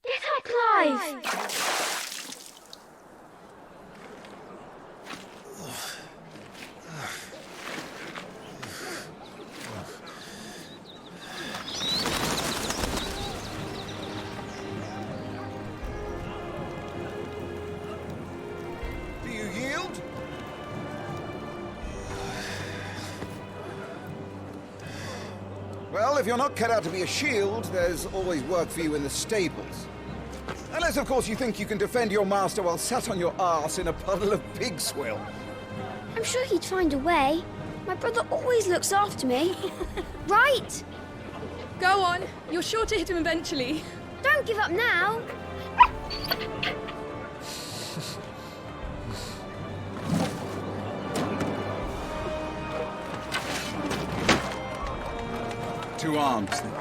Get up, Clive! Do you yield? Well, if you're not cut out to be a shield, there's always work for you in the stables. Unless, of course, you think you can defend your master while sat on your arse in a puddle of pig swill. I'm sure he'd find a way. My brother always looks after me. Right? Go on. You're sure to hit him eventually. Don't give up now. Two arms, then.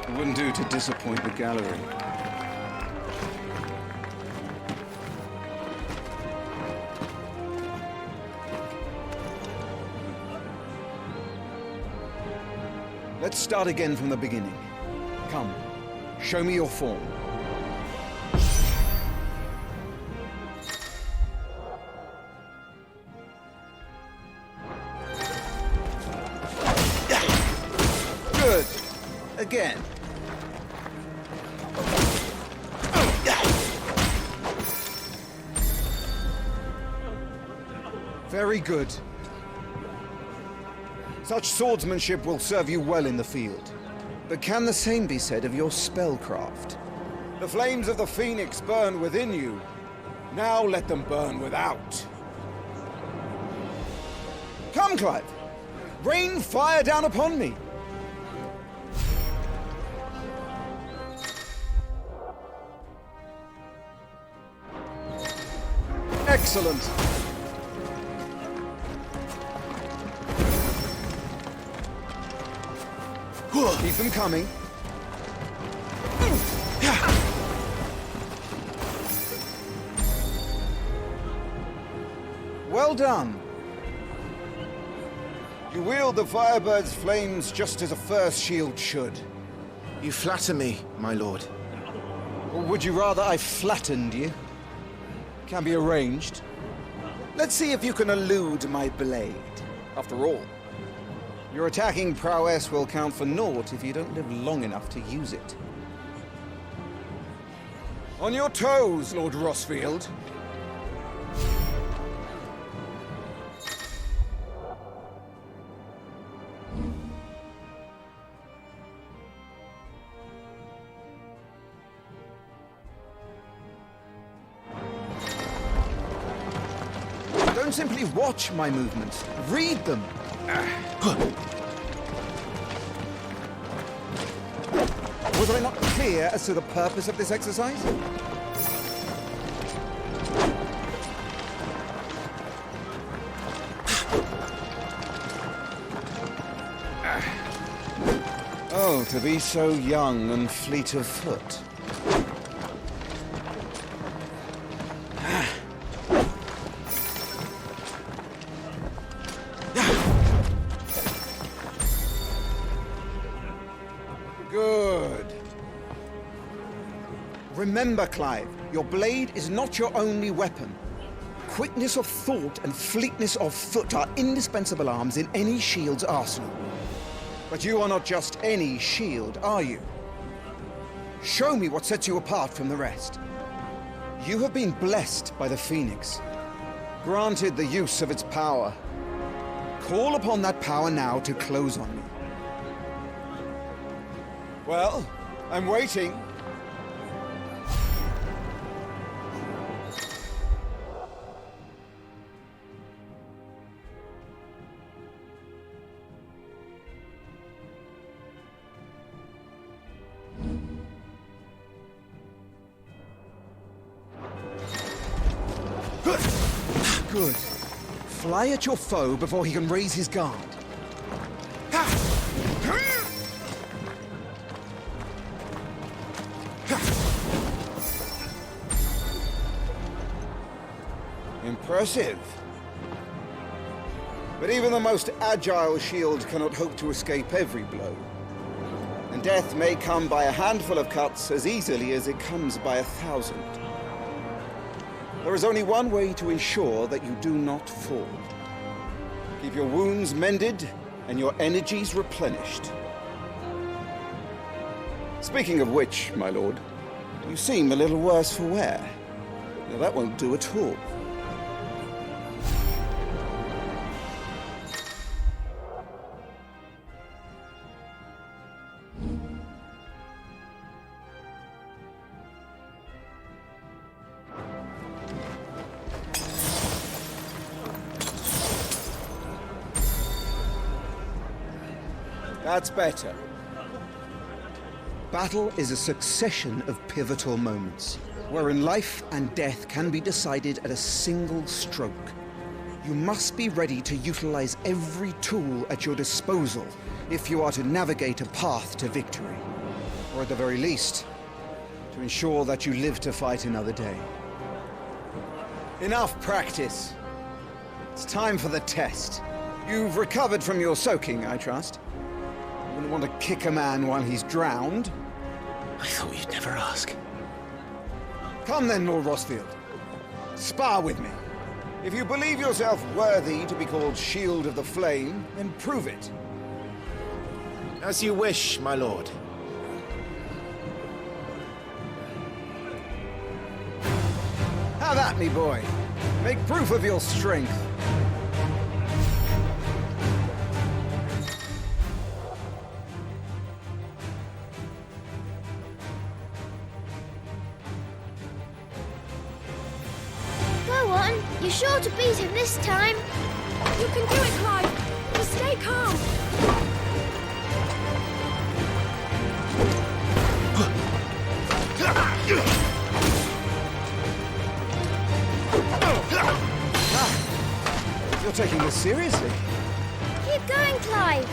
It wouldn't do to disappoint the gallery. Let's start again from the beginning. Come, show me your form. Good. Again. Very good. Such swordsmanship will serve you well in the field. But can the same be said of your spellcraft? The flames of the Phoenix burn within you. Now let them burn without. Come, Clive. Rain fire down upon me. Excellent. Keep them coming. Well done. You wield the Firebird's flames just as a first shield should. You flatter me, my lord. Or would you rather I flattened you? Can be arranged. Let's see if you can elude my blade. After all, your attacking prowess will count for naught if you don't live long enough to use it. On your toes, Lord Rossfield. Don't simply watch my movements. Read them. Was I not clear as to the purpose of this exercise? Oh, to be so young and fleet of foot. Good. Remember, Clive, your blade is not your only weapon. Quickness of thought and fleetness of foot are indispensable arms in any shield's arsenal. But you are not just any shield, are you? Show me what sets you apart from the rest. You have been blessed by the Phoenix, granted the use of its power. Call upon that power now to close on me. Well, I'm waiting. Good. Fly at your foe before he can raise his guard. Impressive. But even the most agile shield cannot hope to escape every blow. And death may come by a handful of cuts as easily as it comes by 1,000. There is only one way to ensure that you do not fall. Keep your wounds mended and your energies replenished. Speaking of which, my lord, you seem a little worse for wear. Now, that won't do at all. That's better. Battle is a succession of pivotal moments, wherein life and death can be decided at a single stroke. You must be ready to utilize every tool at your disposal if you are to navigate a path to victory. Or at the very least, to ensure that you live to fight another day. Enough practice. It's time for the test. You've recovered from your soaking, I trust. You wouldn't want to kick a man while he's drowned. I thought you'd never ask. Come then, Lord Rosalith. Spar with me. If you believe yourself worthy to be called Shield of the Flame, then prove it. As you wish, my lord. Have at me, boy. Make proof of your strength. Go on. You're sure to beat him this time. You can do it, Clive. Just stay calm. You're taking this seriously. Keep going, Clive.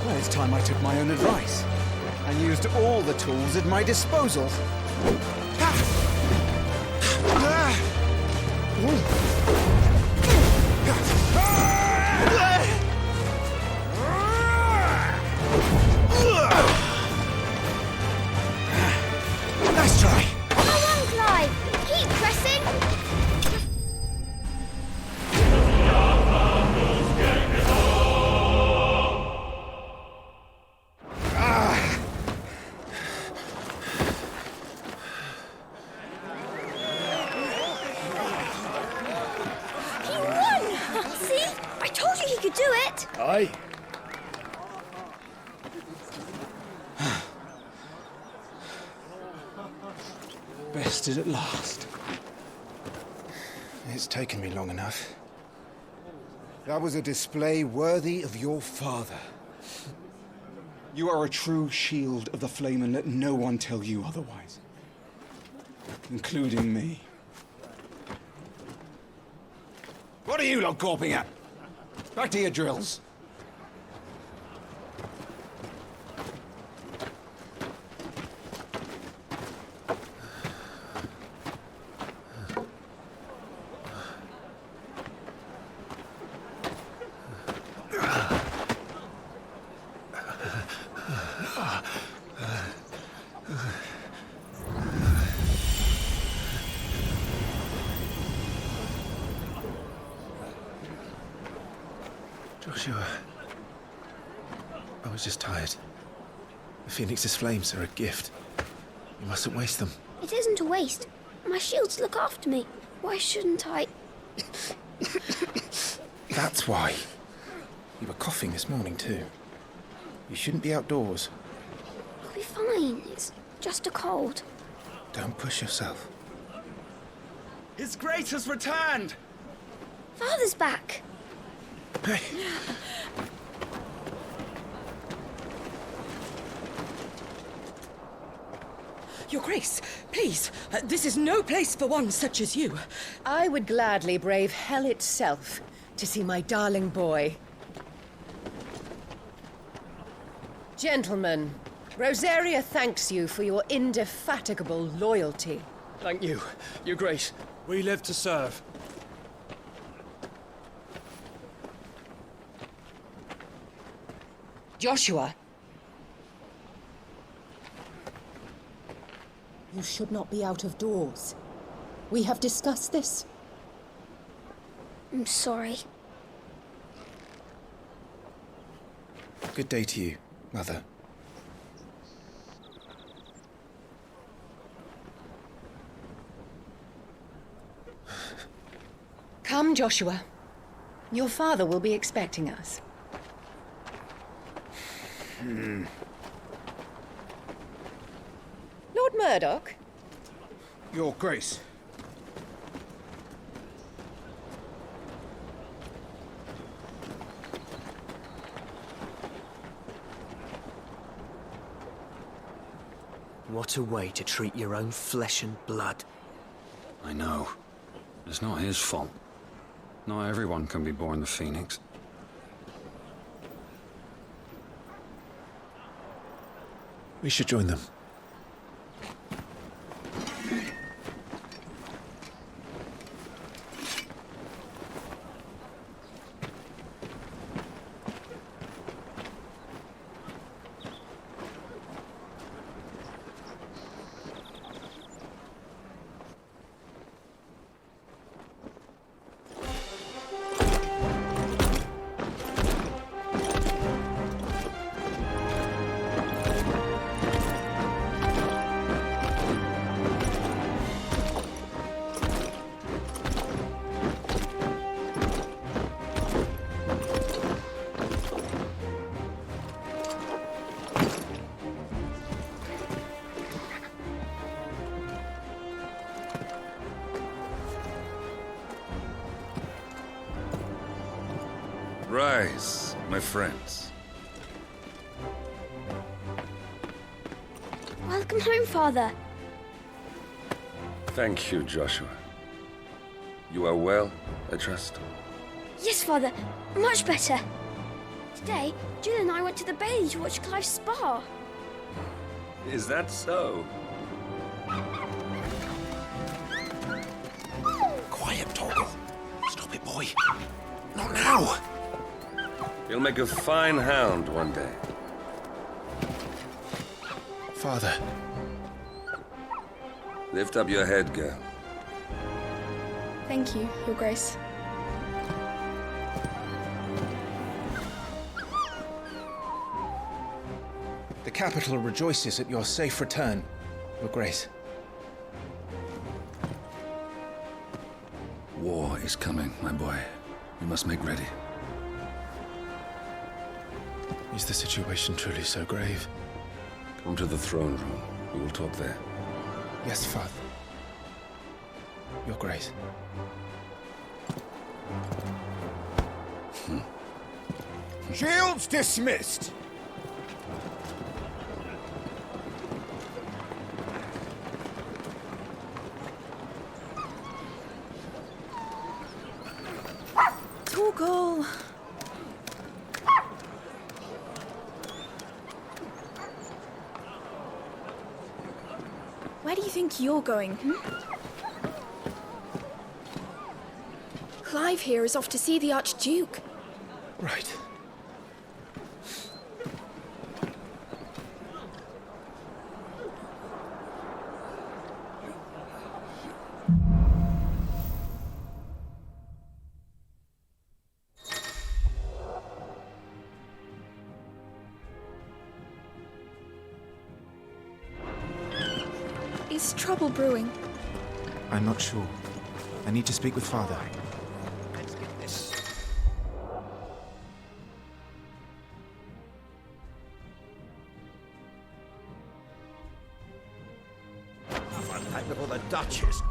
Well, it's time I took my own advice and used all the tools at my disposal. Nice try. Go on, Clive. Keep pressing. He won! See? I told you he could do it. Aye. Bested at last. It's taken me long enough. That was a display worthy of your father. You are a true shield of the flame, and let no one tell you otherwise. Including me. What are you lot gawping at? Back to your drills. Joshua, I was just tired. The Phoenix's flames are a gift. You mustn't waste them. It isn't a waste. My shields look after me. Why shouldn't I? That's why. You were coughing this morning too. You shouldn't be outdoors. I'll be fine. It's just a cold. Don't push yourself. His Grace has returned! Father's back. Hey, Grace, please, this is no place for one such as you. I would gladly brave hell itself to see my darling boy. Gentlemen, Rosaria thanks you for your indefatigable loyalty. Thank you, Your Grace. We live to serve. Joshua. You should not be out of doors. We have discussed this. I'm sorry. Good day to you, Mother. Come, Joshua. Your father will be expecting us. Lord Murdoch? Your Grace. What a way to treat your own flesh and blood. I know. It's not his fault. Not everyone can be born the Phoenix. We should join them. Rise, my friends. Welcome home, Father. Thank you, Joshua. You are well, I trust. Yes, Father. Much better. Today, Jill and I went to the Bailey to watch Clive's spa. Is that so? Quiet, Torgal. Stop it, boy. Not now. You'll make a fine hound one day. Father. Lift up your head, girl. Thank you, Your Grace. The capital rejoices at your safe return, Your Grace. War is coming, my boy. You must make ready. Is the situation truly so grave? Come to the throne room. We will talk there. Yes, Father. Your Grace. Shields dismissed. Torgal! Where do you think you're going, Clive here is off to see the Archduke. Right. Is trouble brewing? I'm not sure. I need to speak with Father. Let's get this. Unpack before the Duchess.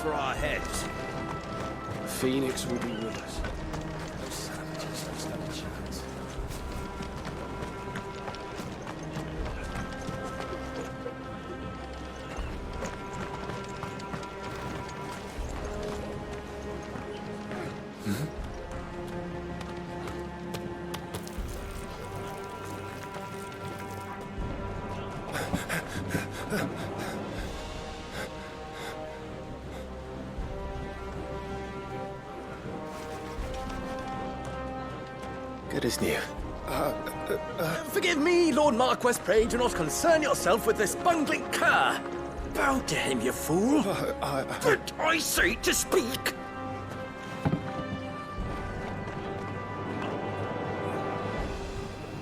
for our heads. The Phoenix will be with us. Those savages don't stand a chance. Good as new. Forgive me, Lord Marquess, pray do not concern yourself with this bungling cur. Bow to him, you fool. But I say to speak.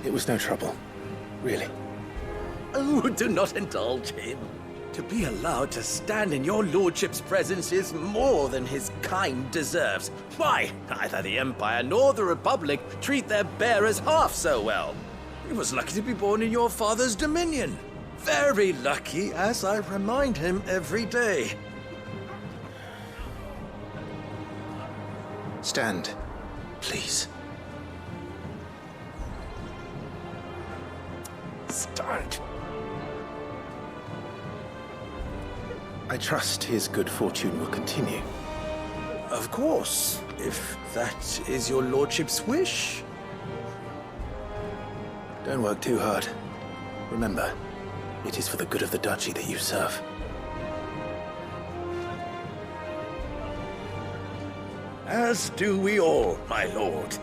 It was no trouble. Really. Oh, do not indulge him. To be allowed to stand in your lordship's presence is more than his kind deserves. Why, neither the Empire nor the Republic treat their bearers half so well. He was lucky to be born in your father's dominion. Very lucky, as I remind him every day. Stand, please. Stand. I trust his good fortune will continue. Of course, if that is your lordship's wish. Don't work too hard. Remember, it is for the good of the duchy that you serve. As do we all, my lord.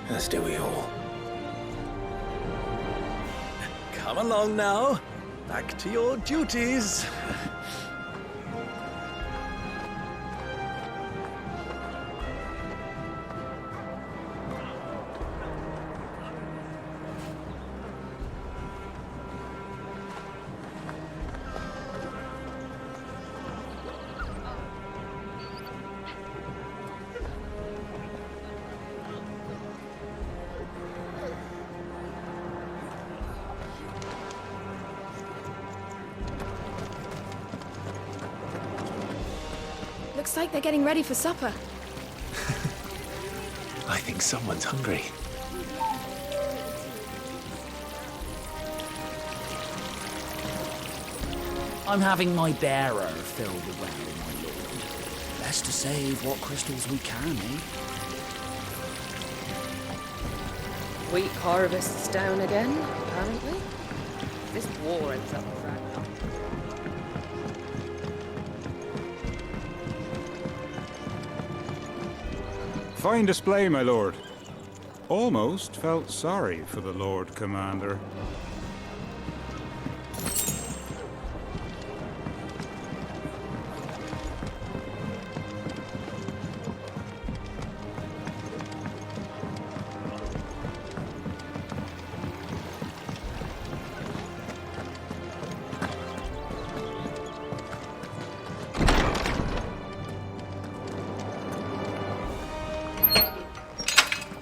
As do we all. Come along now. Back to your duties. Looks like they're getting ready for supper. I think someone's hungry. I'm having my bearer filled well, my lord. Best to save what crystals we can, eh? Wheat harvest's down again, apparently. This war ends up dragging up. Fine display, my lord. Almost felt sorry for the Lord Commander.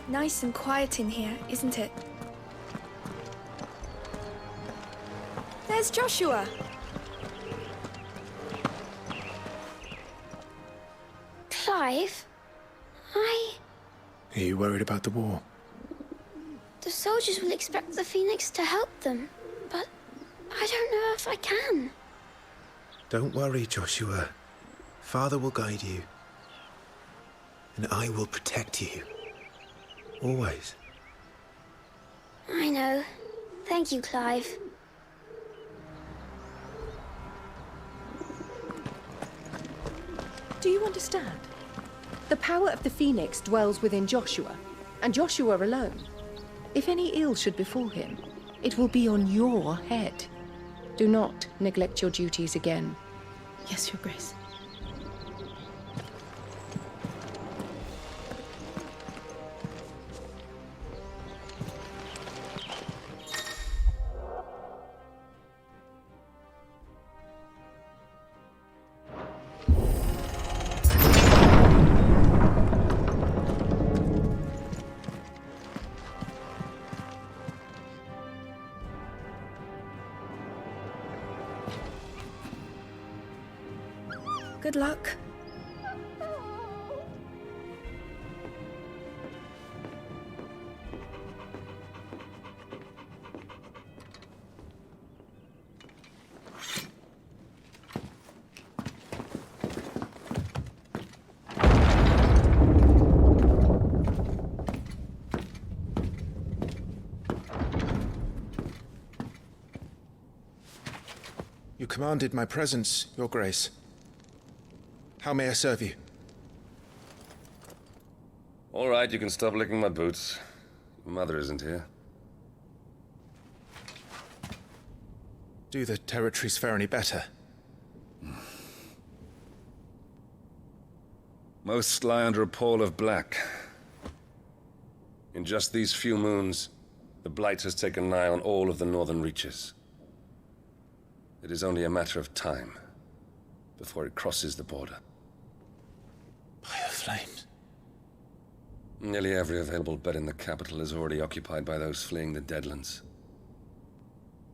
Nice and quiet in here, isn't it? There's Joshua. Clive? Are you worried about the war? The soldiers will expect the Phoenix to help them, but I don't know if I can. Don't worry, Joshua. Father will guide you. And I will protect you. Always. I know. Thank you, Clive. Do you understand? The power of the Phoenix dwells within Joshua, and Joshua alone. If any ill should befall him, it will be on your head. Do not neglect your duties again. Yes, Your Grace. Good luck. You commanded my presence, Your Grace. How may I serve you? All right, you can stop licking my boots. Your mother isn't here. Do the territories fare any better? Most lie under a pall of black. In just these few moons, the Blight has taken nigh on all of the northern reaches. It is only a matter of time before it crosses the border. Fire flames. Nearly every available bed in the capital is already occupied by those fleeing the Deadlands.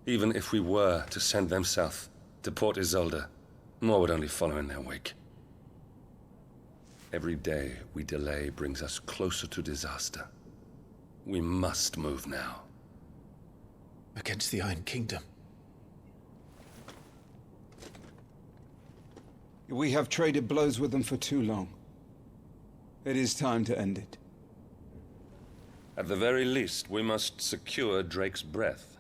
Even if we were to send them south, to Port Isolde, more would only follow in their wake. Every day we delay brings us closer to disaster. We must move now. Against the Iron Kingdom. We have traded blows with them for too long. It is time to end it. At the very least, we must secure Drake's breath.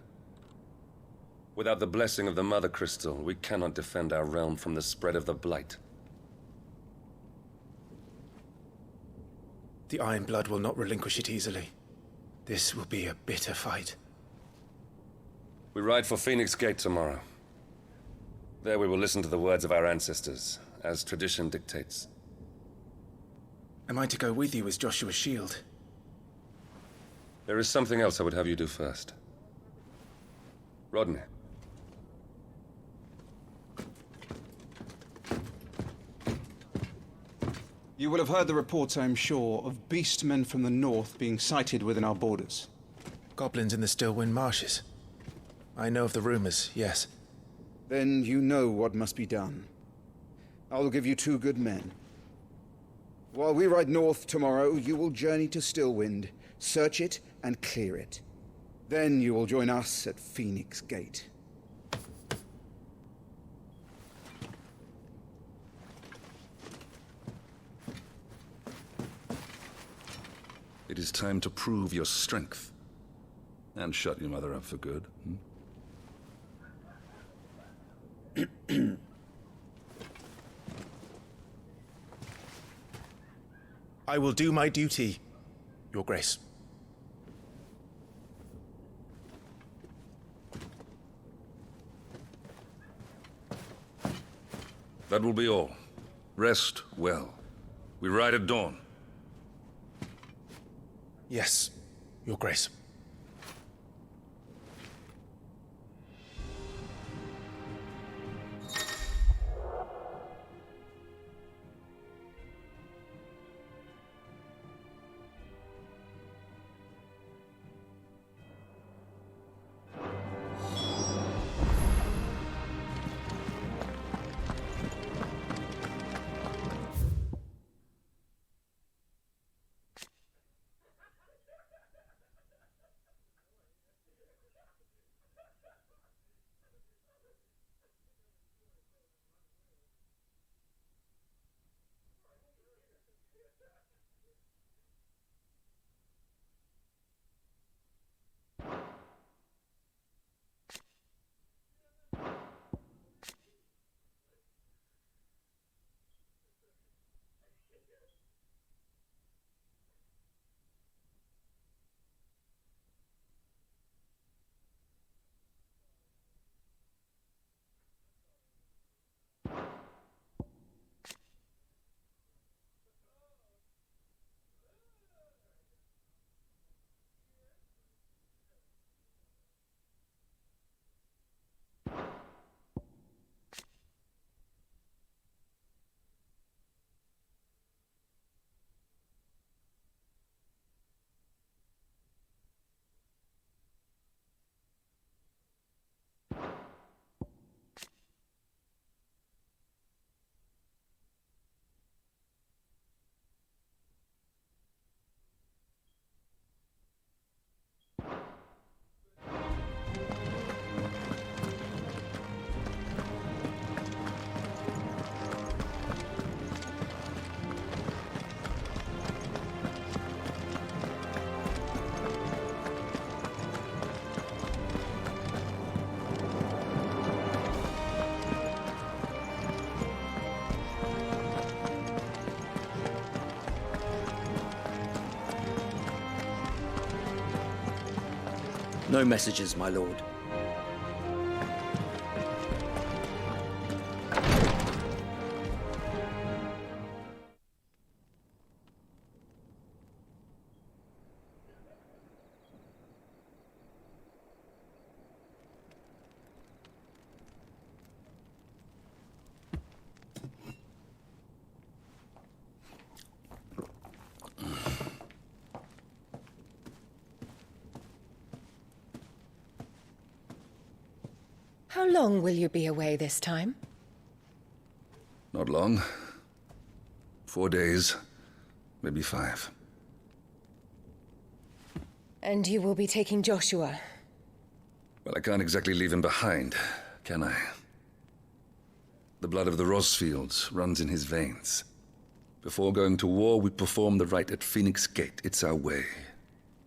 Without the blessing of the Mother Crystal, we cannot defend our realm from the spread of the Blight. The Iron Blood will not relinquish it easily. This will be a bitter fight. We ride for Phoenix Gate tomorrow. There we will listen to the words of our ancestors, as tradition dictates. Am I to go with you as Joshua's shield? There is something else I would have you do first. Rodney. You will have heard the reports, I am sure, of beastmen from the north being sighted within our borders. Goblins in the Stillwind Marshes. I know of the rumors, yes. Then you know what must be done. I will give you 2 good men. While we ride north tomorrow, you will journey to Stillwind, search it, and clear it. Then you will join us at Phoenix Gate. It is time to prove your strength. And shut your mother up for good. I will do my duty, Your Grace. That will be all. Rest well. We ride at dawn. Yes, Your Grace. No messages, my lord. How long will you be away this time? Not long. 4 days, maybe 5. And you will be taking Joshua? Well, I can't exactly leave him behind, can I? The blood of the Rosfields runs in his veins. Before going to war, we perform the rite at Phoenix Gate. It's our way.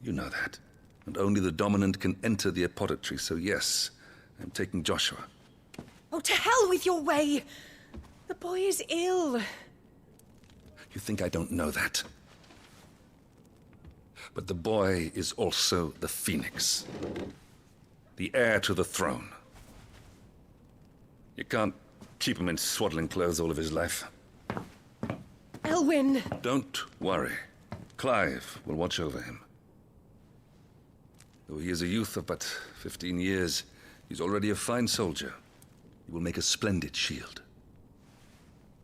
You know that. And only the dominant can enter the apothecary, so yes, I'm taking Joshua. Oh, to hell with your way! The boy is ill. You think I don't know that? But the boy is also the Phoenix. The heir to the throne. You can't keep him in swaddling clothes all of his life. Elwyn! Don't worry. Clive will watch over him. Though he is a youth of but 15 years, he's already a fine soldier. He will make a splendid shield.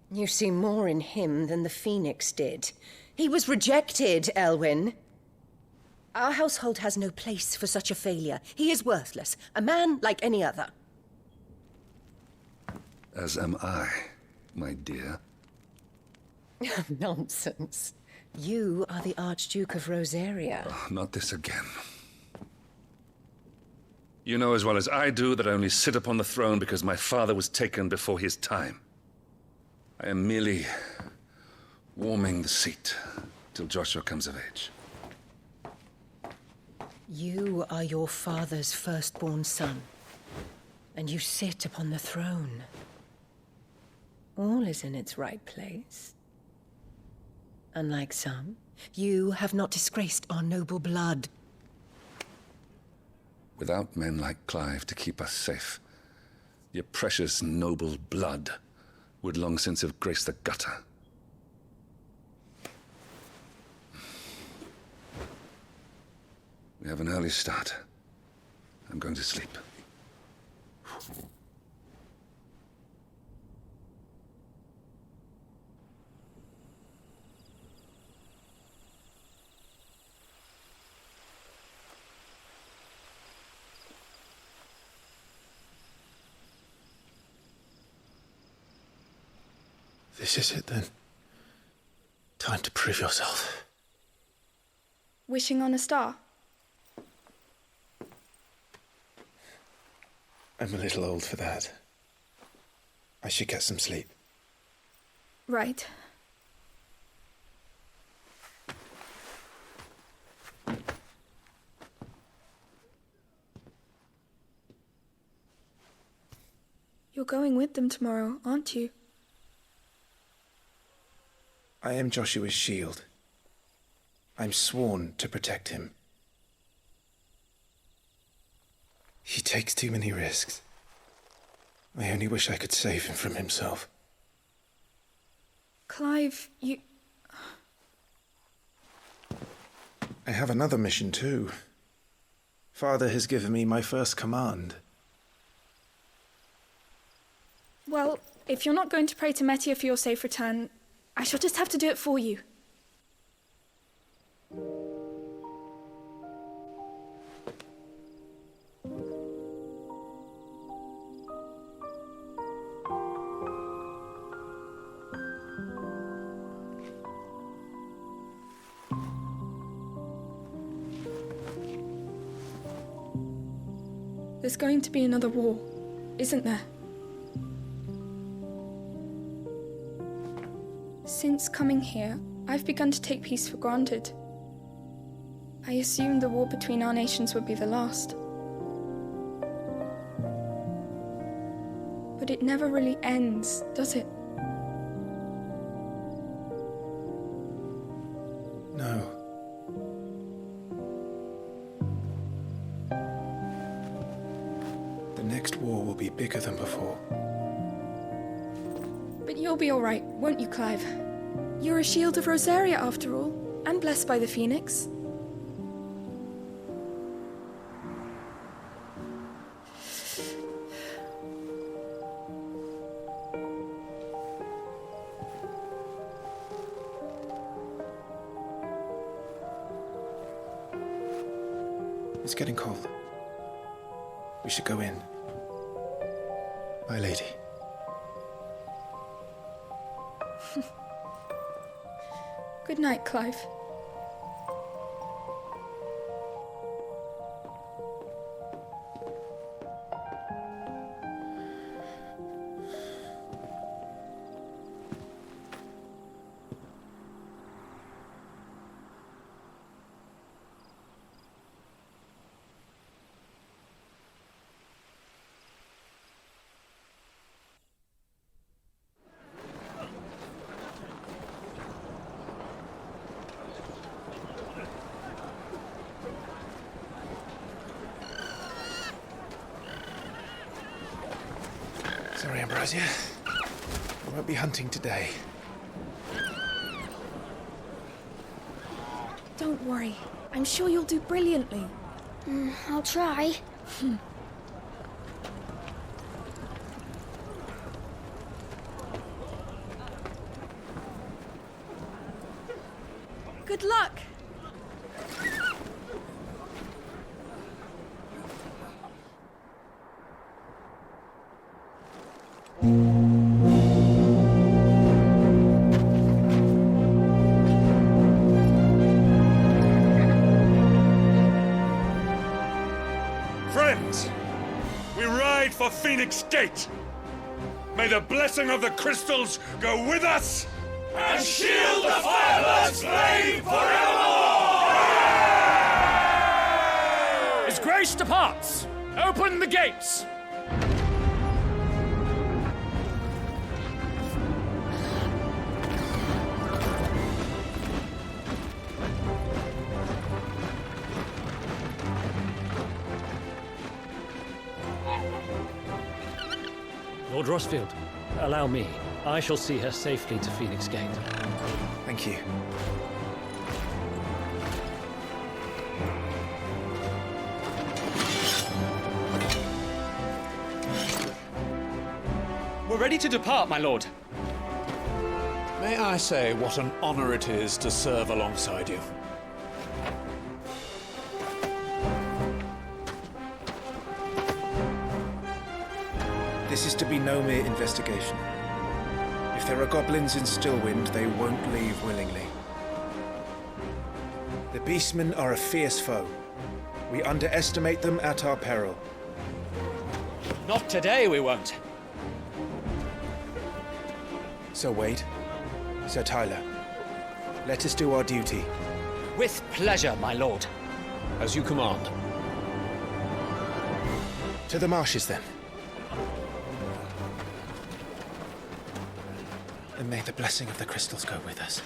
You see more in him than the Phoenix did. He was rejected, Elwyn. Our household has no place for such a failure. He is worthless, a man like any other. As am I, my dear. Nonsense. You are the Archduke of Rosaria. Oh, not this again. You know as well as I do that I only sit upon the throne because my father was taken before his time. I am merely warming the seat till Joshua comes of age. You are your father's firstborn son, and you sit upon the throne. All is in its right place. Unlike some, you have not disgraced our noble blood. Without men like Clive to keep us safe, your precious noble blood would long since have graced the gutter. We have an early start. I'm going to sleep. This is it then. Time to prove yourself. Wishing on a star? I'm a little old for that. I should get some sleep. Right. You're going with them tomorrow, aren't you? I am Joshua's shield. I'm sworn to protect him. He takes too many risks. I only wish I could save him from himself. Clive, you... I have another mission too. Father has given me my first command. Well, if you're not going to pray to Metia for your safe return, I shall just have to do it for you. There's going to be another war, isn't there? Since coming here, I've begun to take peace for granted. I assumed the war between our nations would be the last. But it never really ends, does it? No. next war will be bigger than before. But you'll be all right, won't you, Clive? You're a shield of Rosaria, after all, and blessed by the Phoenix. It's getting cold. We should go in. My lady. Good night, Clive. Sorry, Ambrosia. I won't be hunting today. Don't worry. I'm sure you'll do brilliantly. I'll try. Good luck! Friends, we ride for Phoenix Gate. May the blessing of the crystals go with us and shield the Firebird's flame forevermore! His Grace departs! Open the gates! Lord Rosfield, allow me. I shall see her safely to Phoenix Gate. Thank you. We're ready to depart, my lord. May I say what an honor it is to serve alongside you? This is to be no mere investigation. If there are goblins in Stillwind, they won't leave willingly. The Beastmen are a fierce foe. We underestimate them at our peril. Not today, we won't. Sir Wade, Sir Tyler, let us do our duty. With pleasure, my lord. As you command. To the marshes, then. And may the blessing of the crystals go with us.